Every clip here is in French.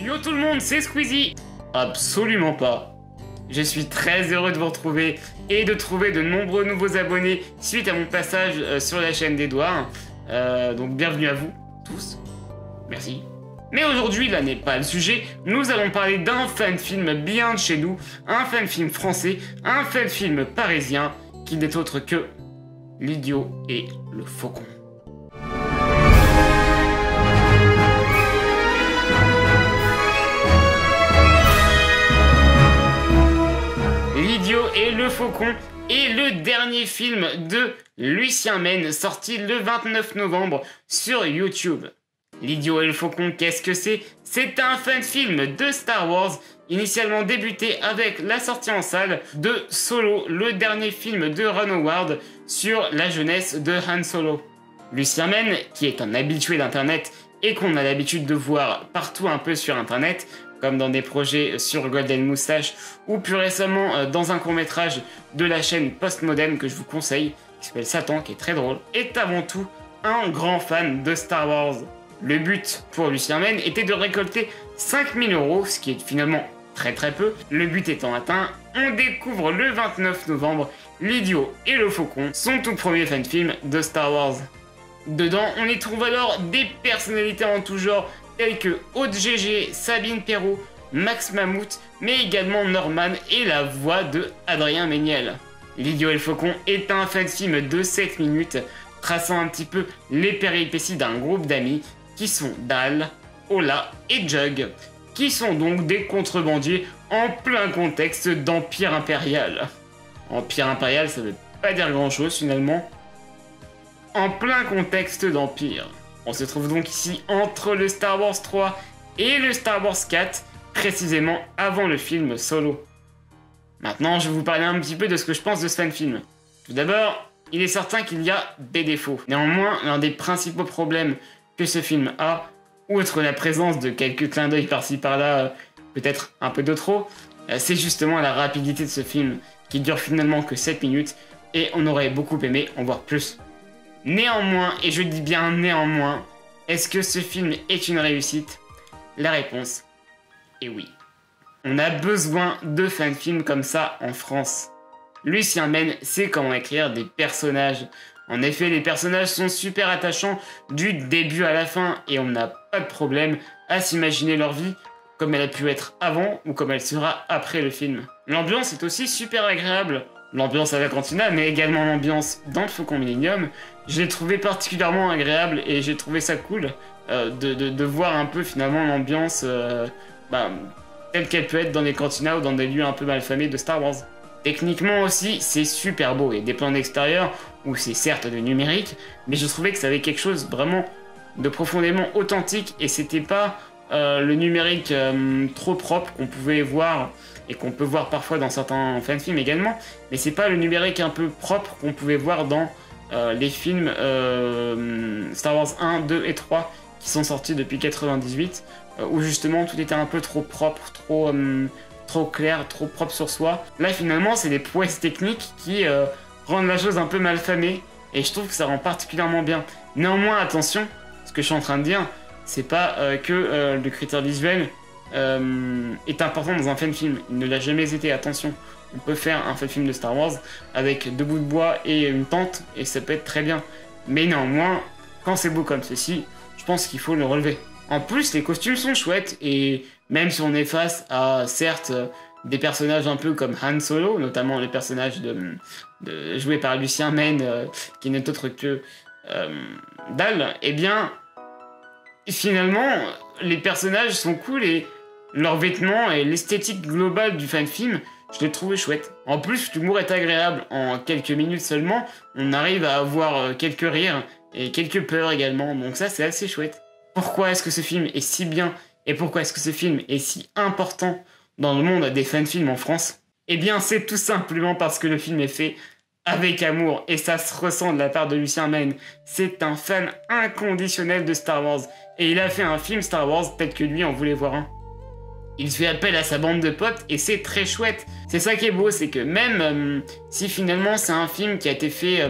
Yo tout le monde, c'est Squeezie. Absolument pas. Je suis très heureux de vous retrouver et de trouver de nombreux nouveaux abonnés suite à mon passage sur la chaîne d'Edouard. Donc bienvenue à vous, tous. Merci. Mais aujourd'hui, là n'est pas le sujet, nous allons parler d'un fan-film bien de chez nous, un fan-film français, un fan-film parisien, qui n'est autre que L'idiot et le faucon. L'idiot et le faucon est le dernier film de Lucien Mène, sorti le 29 novembre sur YouTube. L'idiot et le faucon, qu'est-ce que c'est? C'est un fan-film de Star Wars, initialement débuté avec la sortie en salle de Solo, le dernier film de Ron Howard sur la jeunesse de Han Solo. Lucien Mène, qui est un habitué d'internet et qu'on a l'habitude de voir partout un peu sur internet, comme dans des projets sur Golden Moustache ou plus récemment dans un court-métrage de la chaîne Postmodem que je vous conseille, qui s'appelle Satan, qui est très drôle, est avant tout un grand fan de Star Wars. Le but pour Lucien Mène était de récolter 5 000 €, ce qui est finalement très peu. Le but étant atteint, on découvre le 29 novembre L'idiot et le faucon, son tout premier fan-film de Star Wars. Dedans, on y trouve alors des personnalités en tout genre, tels que Aude GG, Sabine Perrault, Max Mammouth, mais également Norman et la voix de Adrien Méniel. L'idiot et le faucon est un fan-film de 7 minutes, traçant un petit peu les péripéties d'un groupe d'amis qui sont Dal, Ola et Jug, qui sont donc des contrebandiers en plein contexte d'Empire Impérial. Empire Impérial, ça veut pas dire grand chose finalement. En plein contexte d'Empire. On se trouve donc ici entre le Star Wars 3 et le Star Wars 4, précisément avant le film Solo. Maintenant, je vais vous parler un petit peu de ce que je pense de ce fan-film. Tout d'abord, il est certain qu'il y a des défauts. Néanmoins, l'un des principaux problèmes que ce film a, outre la présence de quelques clins d'œil par-ci par-là, peut-être un peu de trop, c'est justement la rapidité de ce film, qui dure finalement que 7 minutes, et on aurait beaucoup aimé en voir plus. Néanmoins, et je dis bien néanmoins, est-ce que ce film est une réussite? La réponse est oui. On a besoin de fan-films comme ça en France. Lucien Mène sait comment écrire des personnages. En effet, les personnages sont super attachants du début à la fin et on n'a pas de problème à s'imaginer leur vie comme elle a pu être avant ou comme elle sera après le film. L'ambiance est aussi super agréable. L'ambiance à la cantina, mais également l'ambiance dans le Faucon Millenium, je l'ai trouvé particulièrement agréable et j'ai trouvé ça cool de voir un peu finalement l'ambiance telle qu'elle peut être dans des cantinas ou dans des lieux un peu malfamés de Star Wars. Techniquement aussi, c'est super beau. Il y a des plans d'extérieur où c'est certes de numérique, mais je trouvais que ça avait quelque chose vraiment de profondément authentique et c'était pas le numérique trop propre qu'on pouvait voir et qu'on peut voir parfois dans certains fan-films également, mais c'est pas le numérique un peu propre qu'on pouvait voir dans les films Star Wars 1, 2 et 3 qui sont sortis depuis 98, où justement tout était un peu trop propre, trop clair, trop propre sur soi. Là finalement c'est des prouesses techniques qui rendent la chose un peu malfamée, et je trouve que ça rend particulièrement bien. Néanmoins attention, ce que je suis en train de dire, c'est pas que le critère visuel est important dans un fan-film. Il ne l'a jamais été, attention. On peut faire un fan-film de Star Wars avec 2 bouts de bois et une tente, et ça peut être très bien. Mais néanmoins, quand c'est beau comme ceci, je pense qu'il faut le relever. En plus, les costumes sont chouettes, et même si on est face à, certes, des personnages un peu comme Han Solo, notamment le personnage joué par Lucien Mène, qui n'est autre que Dal, eh bien, finalement, les personnages sont cool et leurs vêtements et l'esthétique globale du fan-film, je l'ai trouvé chouette. En plus, l'humour est agréable. En quelques minutes seulement, on arrive à avoir quelques rires et quelques peurs également, donc ça c'est assez chouette. Pourquoi est-ce que ce film est si bien et pourquoi est-ce que ce film est si important dans le monde des fan-films en France? Eh bien, c'est tout simplement parce que le film est fait avec amour, et ça se ressent de la part de Lucien Mène. C'est un fan inconditionnel de Star Wars, et il a fait un film Star Wars tel que lui en voulait voir un. Il fait appel à sa bande de potes, et c'est très chouette. C'est ça qui est beau, c'est que même si finalement c'est un film qui a été fait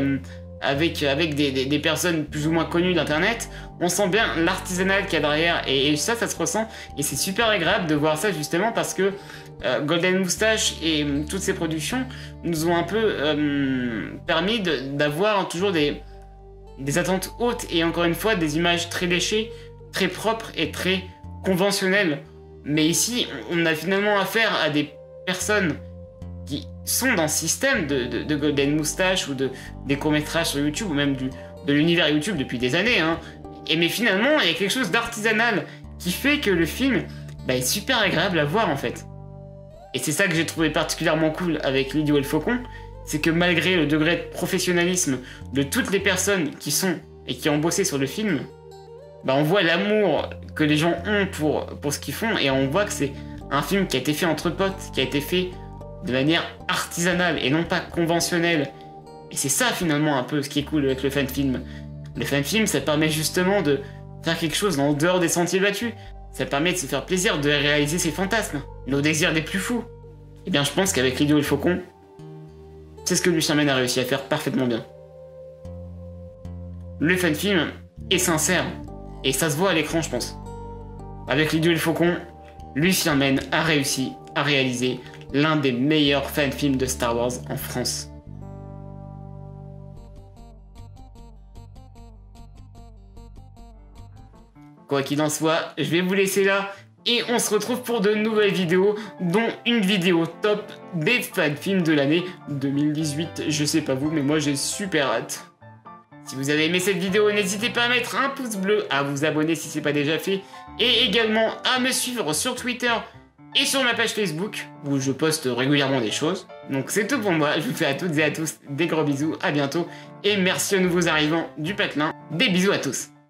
avec des personnes plus ou moins connues d'internet, on sent bien l'artisanal qu'il y a derrière, et ça se ressent, et c'est super agréable de voir ça justement parce que Golden Moustache et toutes ces productions nous ont un peu permis d'avoir toujours des attentes hautes, et encore une fois des images très léchées, très propres et très conventionnelles. Mais ici, on a finalement affaire à des personnes qui sont dans le système de Golden Moustache ou des courts-métrages sur YouTube, ou même de l'univers YouTube depuis des années, hein. Mais finalement, il y a quelque chose d'artisanal qui fait que le film est super agréable à voir en fait. Et c'est ça que j'ai trouvé particulièrement cool avec L'idiot et le faucon, c'est que malgré le degré de professionnalisme de toutes les personnes qui sont et qui ont bossé sur le film, on voit l'amour que les gens ont pour ce qu'ils font, et on voit que c'est un film qui a été fait entre potes, qui a été fait de manière artisanale et non pas conventionnelle. Et c'est ça finalement un peu ce qui est cool avec le fan-film. Le fan-film, ça permet justement de faire quelque chose en dehors des sentiers battus. Ça permet de se faire plaisir, de réaliser ses fantasmes, nos désirs les plus fous. Et bien je pense qu'avec L'idiot et le faucon, c'est ce que Lucien Mène a réussi à faire parfaitement bien. Le fan-film est sincère, et ça se voit à l'écran je pense. Avec L'idiot et le faucon, Lucien Mène a réussi à réaliser l'un des meilleurs fan-films de Star Wars en France. Quoi qu'il en soit, je vais vous laisser là, et on se retrouve pour de nouvelles vidéos, dont une vidéo top des fan-films de l'année 2018. Je sais pas vous, mais moi j'ai super hâte. Si vous avez aimé cette vidéo, n'hésitez pas à mettre un pouce bleu, à vous abonner si c'est pas déjà fait, et également à me suivre sur Twitter et sur ma page Facebook, où je poste régulièrement des choses. Donc c'est tout pour moi, je vous fais à toutes et à tous des gros bisous, à bientôt, et merci aux nouveaux arrivants du patelin. Des bisous à tous.